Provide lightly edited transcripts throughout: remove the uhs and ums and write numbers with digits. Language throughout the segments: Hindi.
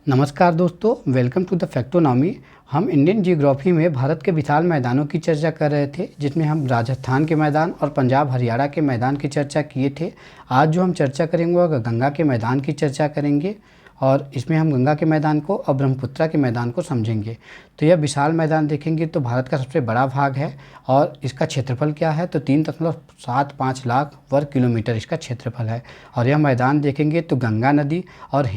नमस्कार दोस्तों, वेलकम टू द फैक्टोनॉमी। हम इंडियन जियोग्राफी में भारत के विशाल मैदानों की चर्चा कर रहे थे, जिसमें हम राजस्थान के मैदान और पंजाब हरियाणा के मैदान की चर्चा किए थे। आज जो हम चर्चा करेंगे वह गंगा के मैदान की चर्चा करेंगे और इसमें हम गंगा के मैदान को और ब्रह्मपुत्रा के मैदान को समझेंगे। तो यह विशाल मैदान देखेंगे तो भारत का सबसे बड़ा भाग है और इसका क्षेत्रफल क्या है तो 3.75 लाख वर्ग किलोमीटर इसका क्षेत्रफल है। और यह मैदान देखेंगे तो गंगा नदी और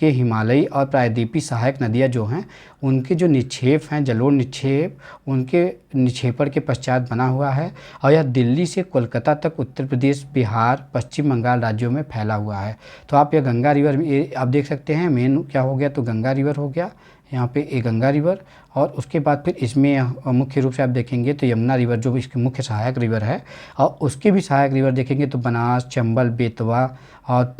हिमालयी और प्रायद्वीपीय सहायक नदियाँ जो हैं उनके जो निक्षेप हैं, जलोढ़ निक्षेप, उनके निक्षेपण के पश्चात बना हुआ है। और यह दिल्ली से कोलकाता तक उत्तर प्रदेश, बिहार, पश्चिम बंगाल राज्यों में फैला हुआ है। तो आप यह गंगा रिवर ये आप देख सकते हैं, मेन क्या हो गया तो गंगा रिवर हो गया यहाँ पे, एक गंगा रिवर। और उसके बाद फिर इसमें मुख्य रूप से आप देखेंगे तो यमुना रिवर जो इसकी मुख्य सहायक रिवर है, और उसके भी सहायक रिवर देखेंगे तो बनास, चंबल, बेतवा और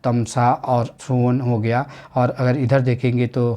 तमसा और सोन हो गया। और अगर इधर देखेंगे तो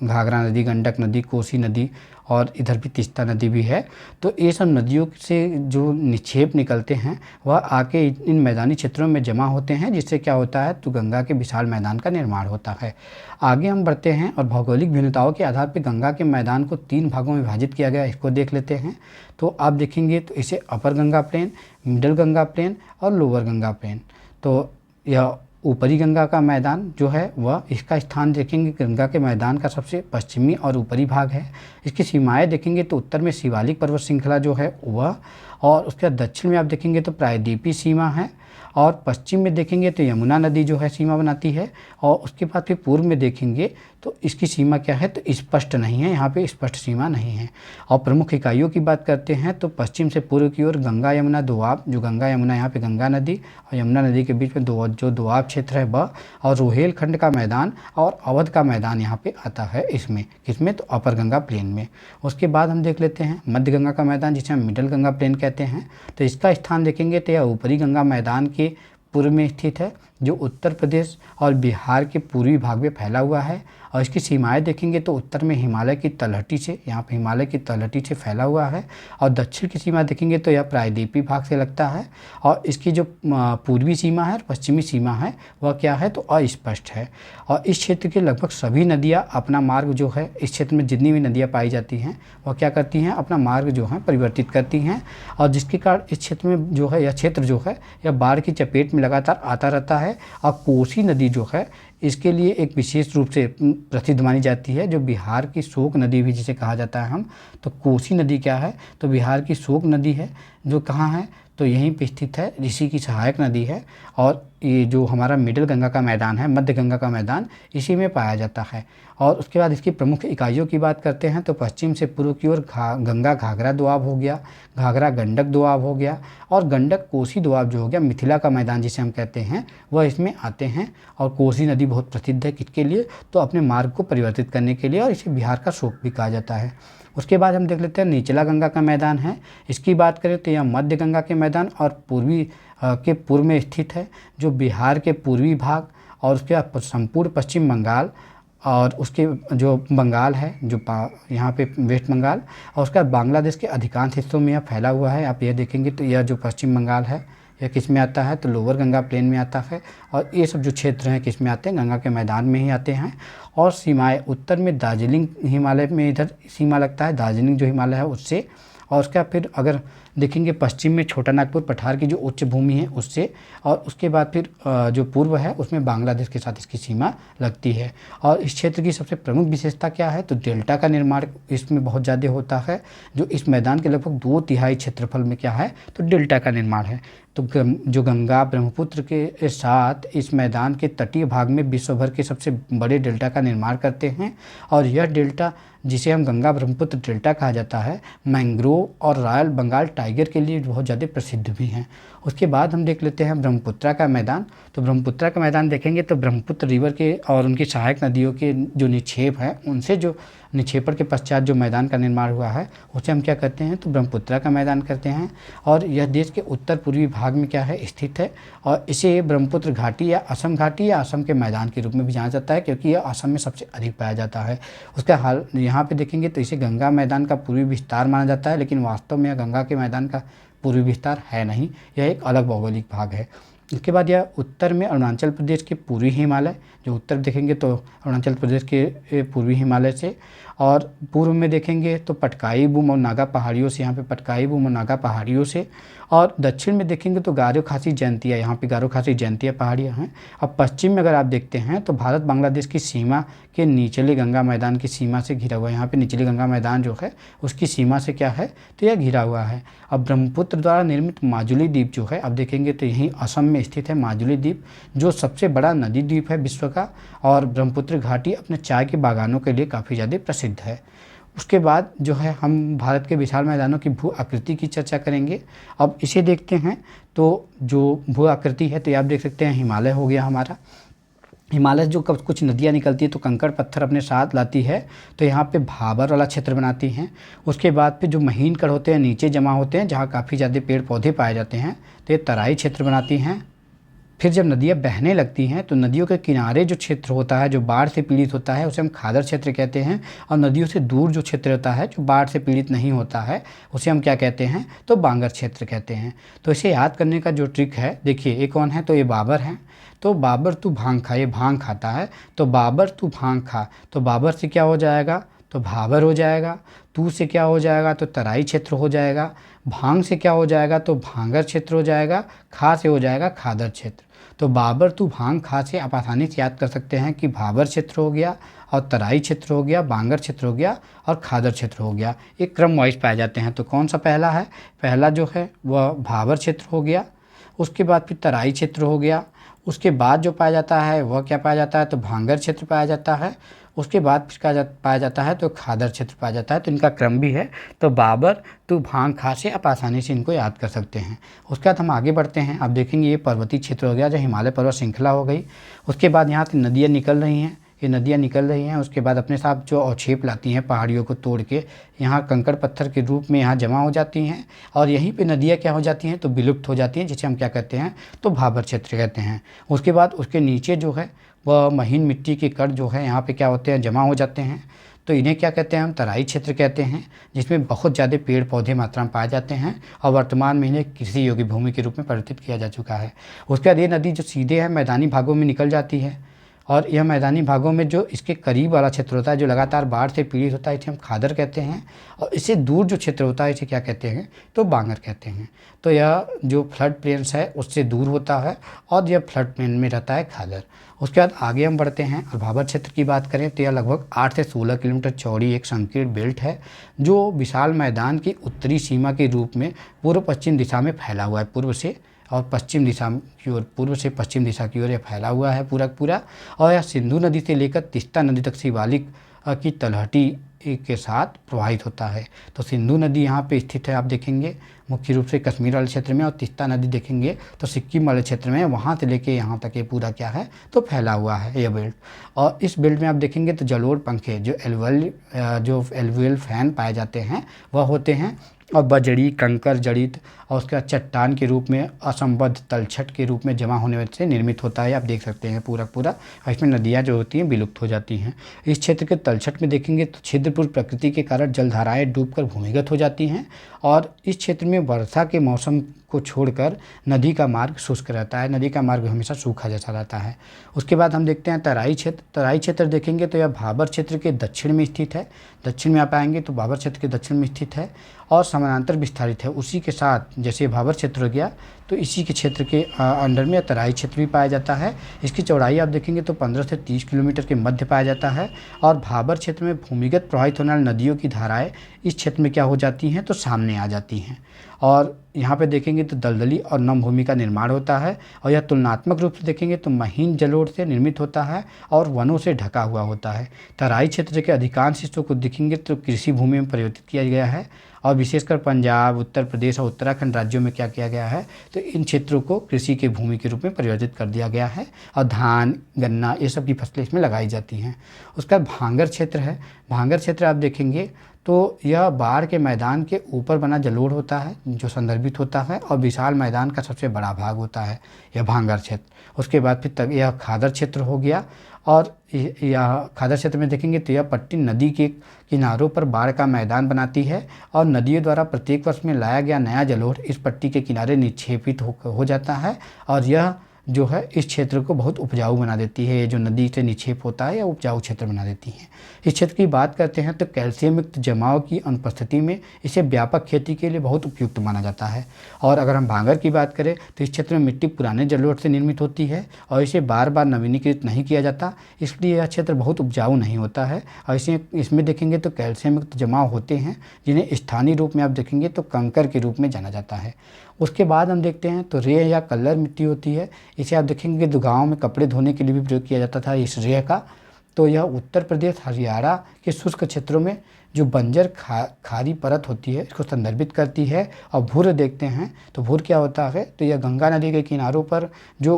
घाघरा नदी, गंडक नदी, कोसी नदी और इधर भी तीस्ता नदी भी है। तो ये सब नदियों से जो निक्षेप निकलते हैं वह आके इन मैदानी क्षेत्रों में जमा होते हैं, जिससे क्या होता है तो गंगा के विशाल मैदान का निर्माण होता है। आगे हम बढ़ते हैं और भौगोलिक भिन्नताओं के आधार पर गंगा के मैदान को 3 भागों में विभाजित किया गया है, इसको देख लेते हैं। तो आप देखेंगे तो इसे upper Ganga plain, middle Ganga plain और लोअर गंगा प्लेन। तो यह ऊपरी गंगा का मैदान जो है वह इसका स्थान देखेंगे गंगा के मैदान का सबसे पश्चिमी और ऊपरी भाग है। इसकी सीमाएं देखेंगे तो उत्तर में शिवालिक पर्वत श्रृंखला जो है वह, और उसके दक्षिण में आप देखेंगे तो प्रायद्वीपीय सीमा है, और पश्चिम में देखेंगे तो यमुना नदी जो है सीमा बनाती है। और उसके बाद फिर पूर्व में देखेंगे तो इसकी सीमा क्या है तो स्पष्ट नहीं है, यहाँ पे स्पष्ट सीमा नहीं है। और प्रमुख इकाइयों की बात करते हैं तो पश्चिम से पूर्व की ओर गंगा यमुना दोआब, जो गंगा यमुना यहाँ पे गंगा नदी और यमुना नदी के बीच में जो दोआब क्षेत्र है वह, और रोहेलखंड का मैदान और अवध का मैदान यहाँ पे आता है इसमें, किसमें तो अपर गंगा प्लेन में। उसके बाद हम देख लेते हैं मध्य गंगा का मैदान, जिसे हम मिडल गंगा प्लेन कहते हैं। तो इसका स्थान देखेंगे तो यह ऊपरी गंगा मैदान के पूर्व में स्थित है, जो उत्तर प्रदेश और बिहार के पूर्वी भाग में फैला हुआ है। और इसकी सीमाएं देखेंगे तो उत्तर में हिमालय की तलहटी से, यहाँ पे हिमालय की तलहटी से फैला हुआ है। और दक्षिण की सीमा देखेंगे तो यह प्रायद्वीपीय भाग से लगता है। और इसकी जो पूर्वी सीमा है और पश्चिमी सीमा है वह क्या है तो अस्पष्ट है। और इस क्षेत्र के लगभग सभी नदियाँ अपना मार्ग जो है, इस क्षेत्र में जितनी भी नदियाँ पाई जाती हैं वह क्या करती हैं, अपना मार्ग जो है परिवर्तित करती हैं। और जिसके कारण इस क्षेत्र में जो है, यह क्षेत्र जो है यह बाढ़ की चपेट में लगातार आता रहता है। और कोसी नदी जो है इसके लिए एक विशेष रूप से प्रसिद्ध मानी जाती है, जो बिहार की शोक नदी भी जिसे कहा जाता है हम। तो कोसी नदी क्या है तो बिहार की शोक नदी है, जो कहाँ है तो यहीं पे स्थित है, इसी की सहायक नदी है। और ये जो हमारा मिडिल गंगा का मैदान है, मध्य गंगा का मैदान, इसी में पाया जाता है। और उसके बाद इसकी प्रमुख इकाइयों की बात करते हैं तो पश्चिम से पूर्व की ओर गंगा घाघरा दोआब हो गया, घाघरा गंडक दोआब हो गया, और गंडक कोसी दोआब जो हो गया, मिथिला का मैदान जिसे हम कहते हैं वह इसमें आते हैं। और कोसी नदी बहुत प्रसिद्ध है किसके लिए तो अपने मार्ग को परिवर्तित करने के लिए, और इसे बिहार का शोक भी कहा जाता है। उसके बाद हम देख लेते हैं निचला गंगा का मैदान है। इसकी बात करें तो यह मध्य गंगा के मैदान और के पूर्व में स्थित है, जो बिहार के पूर्वी भाग और उसके बाद संपूर्ण पश्चिम बंगाल, और उसके जो बंगाल है जो यहाँ पे वेस्ट बंगाल, और उसके बाद बांग्लादेश के अधिकांश हिस्सों में यह फैला हुआ है। आप यह देखेंगे तो यह जो पश्चिम बंगाल है यह किस में आता है तो लोअर गंगा प्लेन में आता है। और ये सब जो क्षेत्र हैं किस में आते हैं, गंगा के मैदान में ही आते हैं। और सीमाएं उत्तर में दार्जिलिंग हिमालय में इधर सीमा लगता है, दार्जिलिंग जो हिमालय है उससे। और उसका फिर अगर देखेंगे पश्चिम में छोटा नागपुर पठार की जो उच्च भूमि है उससे। और उसके बाद फिर जो पूर्व है उसमें बांग्लादेश के साथ इसकी सीमा लगती है। और इस क्षेत्र की सबसे प्रमुख विशेषता क्या है तो डेल्टा का निर्माण इसमें बहुत ज़्यादा होता है, जो इस मैदान के लगभग 2/3 क्षेत्रफल में क्या है तो डेल्टा का निर्माण है। तो जो गंगा ब्रह्मपुत्र के साथ इस मैदान के तटीय भाग में विश्व भर के सबसे बड़े डेल्टा का निर्माण करते हैं। और यह डेल्टा जिसे हम गंगा ब्रह्मपुत्र डेल्टा कहा जाता है, मैंग्रोव और रॉयल बंगाल टाइगर के लिए बहुत ज़्यादा प्रसिद्ध भी हैं। उसके बाद हम देख लेते हैं ब्रह्मपुत्रा का मैदान। तो ब्रह्मपुत्रा का मैदान देखेंगे तो ब्रह्मपुत्र रिवर के और उनकी सहायक नदियों के जो निक्षेप हैं उनसे जो निक्षेपण के पश्चात जो मैदान का निर्माण हुआ है उसे हम क्या करते हैं तो ब्रह्मपुत्रा का मैदान करते हैं। और यह देश के उत्तर पूर्वी भाग में क्या है स्थित है, और इसे ब्रह्मपुत्र घाटी या असम के मैदान के रूप में भी जाना जाता है, क्योंकि यह असम में सबसे अधिक पाया जाता है। उसका हाल यहाँ पे देखेंगे तो इसे गंगा मैदान का पूर्वी विस्तार माना जाता है, लेकिन वास्तव में यह गंगा के मैदान का पूर्वी विस्तार है नहीं, यह एक अलग भौगोलिक भाग है। इसके बाद यह उत्तर में अरुणाचल प्रदेश के पूर्वी हिमालय, जो उत्तर देखेंगे तो अरुणाचल प्रदेश के पूर्वी हिमालय से, और पूर्व में देखेंगे तो पटकाई बूम और नागा पहाड़ियों से, यहाँ पे पटकाई बूम और नागा पहाड़ियों से, और दक्षिण में देखेंगे तो गारो खासी जयंतिया, यहाँ पे गारो खासी जयंतिया पहाड़ियाँ हैं। अब पश्चिम में अगर आप देखते हैं तो भारत बांग्लादेश की सीमा के निचले गंगा मैदान की सीमा से घिरा हुआ है। यहाँ पे निचले गंगा मैदान जो है उसकी सीमा से क्या है, तो यह घिरा हुआ है। अब ब्रह्मपुत्र द्वारा निर्मित माजुली द्वीप जो है, अब देखेंगे तो यहीं असम में स्थित है माजुली द्वीप, जो सबसे बड़ा नदी द्वीप है विश्व का, और ब्रह्मपुत्र घाटी अपने चाय के बागानों के लिए काफ़ी ज़्यादा प्रसिद्ध है। उसके बाद जो है हम भारत के विशाल मैदानों की भू आकृति की चर्चा करेंगे। अब इसे देखते हैं तो जो भू आकृति है, तो आप देख सकते हैं हिमालय हो गया हमारा। हिमालय जो कब कुछ नदियाँ निकलती है तो कंकड़ पत्थर अपने साथ लाती है, तो यहाँ पे भाबर वाला क्षेत्र बनाती हैं। उसके बाद पे जो महीन कण होते हैं नीचे जमा होते हैं, जहाँ काफ़ी ज़्यादा पेड़ पौधे पाए जाते हैं, तो ये तराई क्षेत्र बनाती हैं। फिर जब नदियाँ बहने लगती हैं तो नदियों के किनारे जो क्षेत्र होता है, जो बाढ़ से पीड़ित होता है, उसे हम खादर क्षेत्र कहते हैं। और नदियों से दूर जो क्षेत्र होता है, जो बाढ़ से पीड़ित नहीं होता है, उसे हम क्या कहते हैं, तो बांगर क्षेत्र कहते हैं। तो इसे याद करने का जो ट्रिक है, देखिए ये कौन है, तो ये बाबर हैं। तो बाबर तू भांग खा, ये भांग खाता है, तो बाबर तू भांग खा, तो बाबर से क्या हो जाएगा, तो भाबर हो जाएगा। तू से क्या हो जाएगा, तो तराई क्षेत्र हो जाएगा। भांग से क्या हो जाएगा, तो भांगर क्षेत्र हो जाएगा। खा से हो जाएगा खादर क्षेत्र। तो बाबर तू भांग खा से आप आसानी से याद कर सकते हैं कि भाबर क्षेत्र हो गया, और तराई क्षेत्र हो गया, बांगर क्षेत्र हो गया, और खादर क्षेत्र हो गया। एक क्रम वाइज पाए जाते हैं। तो कौन सा पहला है, पहला जो है वह भाबर क्षेत्र हो गया, उसके बाद फिर तराई क्षेत्र हो गया, उसके बाद जो पाया जाता है वह क्या पाया जाता है, तो भांगर क्षेत्र पाया जाता है। उसके बाद फिर क्या पाया जाता है, तो खादर क्षेत्र पाया जाता है। तो इनका क्रम भी है। तो बाबर तो भांग खा से आप आसानी से इनको याद कर सकते हैं। उसके बाद हम आगे बढ़ते हैं। अब देखेंगे ये पर्वतीय क्षेत्र हो गया, जो हिमालय पर्वत श्रृंखला हो गई। उसके बाद यहाँ से नदियाँ निकल रही हैं, ये नदियाँ निकल रही हैं। उसके बाद अपने साथ जो अवक्षेप लाती हैं पहाड़ियों को तोड़ के, यहाँ कंकड़ पत्थर के रूप में यहाँ जमा हो जाती हैं, और यहीं पे नदियाँ क्या हो जाती हैं, तो विलुप्त हो जाती हैं, जिसे हम क्या कहते हैं, तो भाबर क्षेत्र कहते हैं। उसके बाद उसके नीचे जो है वह महीन मिट्टी के कण जो है यहाँ पे क्या होते हैं, जमा हो जाते हैं। तो इन्हें क्या कहते हैं, हम तराई क्षेत्र कहते हैं, जिसमें बहुत ज़्यादा पेड़ पौधे मात्रा में पाए जाते हैं, और वर्तमान में इन्हें कृषि योग्य भूमि के रूप में परिवर्तित किया जा चुका है। उसके बाद ये नदी जो सीधे है मैदानी भागों में निकल जाती है, और यह मैदानी भागों में जो इसके करीब वाला क्षेत्र होता है, जो लगातार बाढ़ से पीड़ित होता है, इसे हम खादर कहते हैं। और इससे दूर जो क्षेत्र होता है इसे क्या कहते हैं, तो बांगर कहते हैं। तो यह जो फ्लड प्लेन्स है उससे दूर होता है, और यह फ्लड प्लेन में रहता है खादर। उसके बाद आगे हम बढ़ते हैं और भाबर क्षेत्र की बात करें तो यह लगभग 8 से 16 किलोमीटर चौड़ी एक संकीर्ण बेल्ट है, जो विशाल मैदान की उत्तरी सीमा के रूप में पूर्व पश्चिम दिशा में फैला हुआ है। पूर्व से और पश्चिम दिशा की ओर, पूर्व से पश्चिम दिशा की ओर यह फैला हुआ है पूरा पूरा। और यह सिंधु नदी से लेकर तीस्ता नदी तक शिवालिक की तलहटी के साथ प्रवाहित होता है। तो सिंधु नदी यहाँ पे स्थित है, आप देखेंगे मुख्य रूप से कश्मीर वाले क्षेत्र में, और तीस्ता नदी देखेंगे तो सिक्किम वाले क्षेत्र में, वहाँ से लेके यहाँ तक ये पूरा क्या है, तो फैला हुआ है यह बेल्ट। और इस बेल्ट में आप देखेंगे तो जलोढ़ पंखे जो एलुवियल फैन पाए जाते हैं वह होते हैं, और बजड़ी कंकर जड़ित और उसका चट्टान के रूप में असंबद्ध तलछट के रूप में जमा होने से निर्मित होता है। आप देख सकते हैं पूरा पूरा, और इसमें नदियाँ जो होती हैं विलुप्त हो जाती हैं। इस क्षेत्र के तलछट में देखेंगे तो छिद्रपूर्ण प्रकृति के कारण जलधाराएं डूबकर भूमिगत हो जाती हैं, और इस क्षेत्र में वर्षा के मौसम को छोड़कर नदी का मार्ग शुष्क रहता है, नदी का मार्ग हमेशा सूखा जैसा रहता है। उसके बाद हम देखते हैं तराई क्षेत्र। तराई क्षेत्र देखेंगे तो यह भाबर क्षेत्र के दक्षिण में स्थित है। दक्षिण में आप आएंगे तो भाबर क्षेत्र के दक्षिण में स्थित है और समानांतर विस्तारित है। उसी के साथ जैसे भाबर क्षेत्र हो गया तो इसी के क्षेत्र के अंडर में तराई क्षेत्र भी पाया जाता है। इसकी चौड़ाई आप देखेंगे तो 15 से 30 किलोमीटर के मध्य पाया जाता है, और भाबर क्षेत्र में भूमिगत प्रवाहित होने वाली नदियों की धाराएं इस क्षेत्र में क्या हो जाती हैं, तो सामने आ जाती हैं। और यहाँ पे देखेंगे तो दलदली और नम भूमि का निर्माण होता है, और यह तुलनात्मक रूप से देखेंगे तो महीन जलोढ़ से निर्मित होता है और वनों से ढका हुआ होता है। तराई क्षेत्र के अधिकांश हिस्सों को देखेंगे तो कृषि भूमि में परिवर्तित किया गया है, और विशेषकर पंजाब, उत्तर प्रदेश और उत्तराखंड राज्यों में क्या किया गया है, तो इन क्षेत्रों को कृषि के भूमि के रूप में परिवर्तित कर दिया गया है, और धान गन्ना ये सब की फसलें इसमें लगाई जाती हैं। उसका भांगर क्षेत्र है। भांगर क्षेत्र आप देखेंगे तो यह बाढ़ के मैदान के ऊपर बना जलोढ़ होता है जो संदर्भित होता है, और विशाल मैदान का सबसे बड़ा भाग होता है यह भांगर क्षेत्र। उसके बाद फिर तक यह खादर क्षेत्र हो गया, और यह खादर क्षेत्र में देखेंगे तो यह पट्टी नदी के किनारों पर बाढ़ का मैदान बनाती है और नदियों द्वारा प्रत्येक वर्ष में लाया गया नया जलोढ़ इस पट्टी के किनारे निक्षेपित हो जाता है और यह जो है इस क्षेत्र को बहुत उपजाऊ बना देती है। ये जो नदी से निक्षेप होता है या उपजाऊ क्षेत्र बना देती है। इस क्षेत्र की बात करते हैं तो कैल्शियम युक्त जमाव की अनुपस्थिति में इसे व्यापक खेती के लिए बहुत उपयुक्त माना जाता है। और अगर हम भांगर की बात करें तो इस क्षेत्र में मिट्टी पुराने जलोढ़ से निर्मित होती है और इसे बार बार नवीनीकृत नहीं किया जाता, इसलिए यह क्षेत्र बहुत उपजाऊ नहीं होता है। और इसमें देखेंगे तो कैल्शियम युक्त जमाव होते हैं जिन्हें स्थानीय रूप में आप देखेंगे तो कंकर के रूप में जाना जाता है। उसके बाद हम देखते हैं तो रेह या कल्लर मिट्टी होती है। इसे आप देखेंगे तो गाँव में कपड़े धोने के लिए भी प्रयोग किया जाता था इस रेह का। तो यह उत्तर प्रदेश हरियाणा के शुष्क क्षेत्रों में जो बंजर खारी परत होती है इसको संदर्भित करती है। और भूर देखते हैं तो भूर क्या होता है तो यह गंगा नदी के किनारों पर जो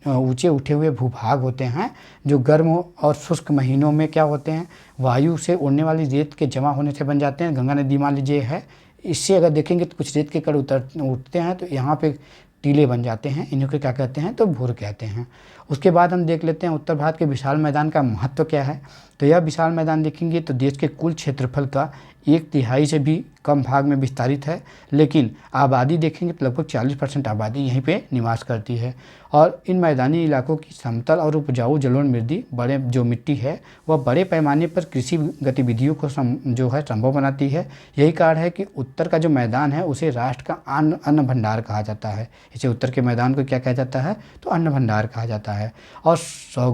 ऊंचे उठे हुए भूभाग होते हैं जो गर्म और शुष्क महीनों में क्या होते हैं वायु से उड़ने वाली रेत के जमा होने से बन जाते हैं। गंगा नदी मान लीजिए है, इससे अगर देखेंगे तो कुछ रेत के कण उठते हैं तो यहाँ पे टीले बन जाते हैं, इन्हीं को क्या कहते हैं तो भूर कहते हैं। उसके बाद हम देख लेते हैं उत्तर भारत के विशाल मैदान का महत्व क्या है। तो यह विशाल मैदान देखेंगे तो देश के कुल क्षेत्रफल का 1/3 से भी कम भाग में विस्तारित है, लेकिन आबादी देखेंगे तो लगभग 40% आबादी यहीं पे निवास करती है। और इन मैदानी इलाकों की समतल और उपजाऊ जलोढ़ मृदा बड़े जो मिट्टी है वह बड़े पैमाने पर कृषि गतिविधियों को जो है संभव बनाती है। यही कारण है कि उत्तर का जो मैदान है उसे राष्ट्र का अन्न भंडार कहा जाता है। इसे उत्तर के मैदान को क्या कहा जाता है तो अन्न भंडार कहा जाता है। और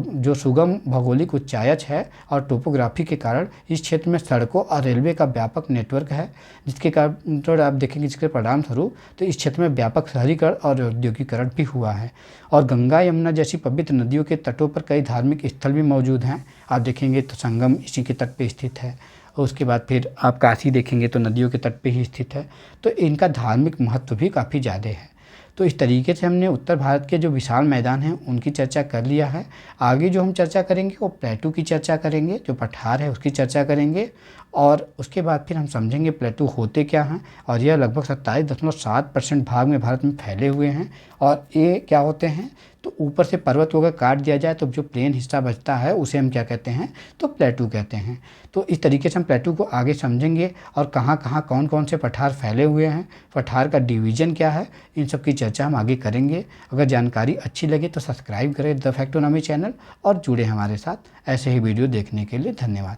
जो सुगम भौगोलिक उच्चायच है और टोपोग्राफी के कारण इस क्षेत्र में सड़कों और रेलवे का व्यापक नेटवर्क है, जिसके कारण तो आप देखेंगे जिसके परिणाम स्वरूप तो इस क्षेत्र में व्यापक शहरीकरण और औद्योगिकरण भी हुआ है। और गंगा यमुना जैसी पवित्र नदियों के तटों पर कई धार्मिक स्थल भी मौजूद हैं। आप देखेंगे तो संगम इसी के तट पे स्थित है। और उसके बाद फिर आप काशी देखेंगे तो नदियों के तट पे ही स्थित है। तो इनका धार्मिक महत्व भी काफ़ी ज़्यादा है। तो इस तरीके से हमने उत्तर भारत के जो विशाल मैदान हैं उनकी चर्चा कर लिया है। आगे जो हम चर्चा करेंगे वो प्लेटू की चर्चा करेंगे, जो पठार है उसकी चर्चा करेंगे। और उसके बाद फिर हम समझेंगे प्लेटू होते क्या हैं। और यह लगभग 27.7% भाग में भारत में फैले हुए हैं। और ये क्या होते हैं तो ऊपर से पर्वत को अगर काट दिया जाए तो जो प्लेन हिस्सा बचता है उसे हम क्या कहते हैं तो प्लेटू कहते हैं। तो इस तरीके से हम प्लेटू को आगे समझेंगे और कहाँ कहाँ कौन कौन से पठार फैले हुए हैं, पठार का डिवीज़न क्या है, इन सब की चर्चा हम आगे करेंगे। अगर जानकारी अच्छी लगे तो सब्सक्राइब करें द फैक्टोनॉमी चैनल और जुड़े हमारे साथ ऐसे ही वीडियो देखने के लिए। धन्यवाद।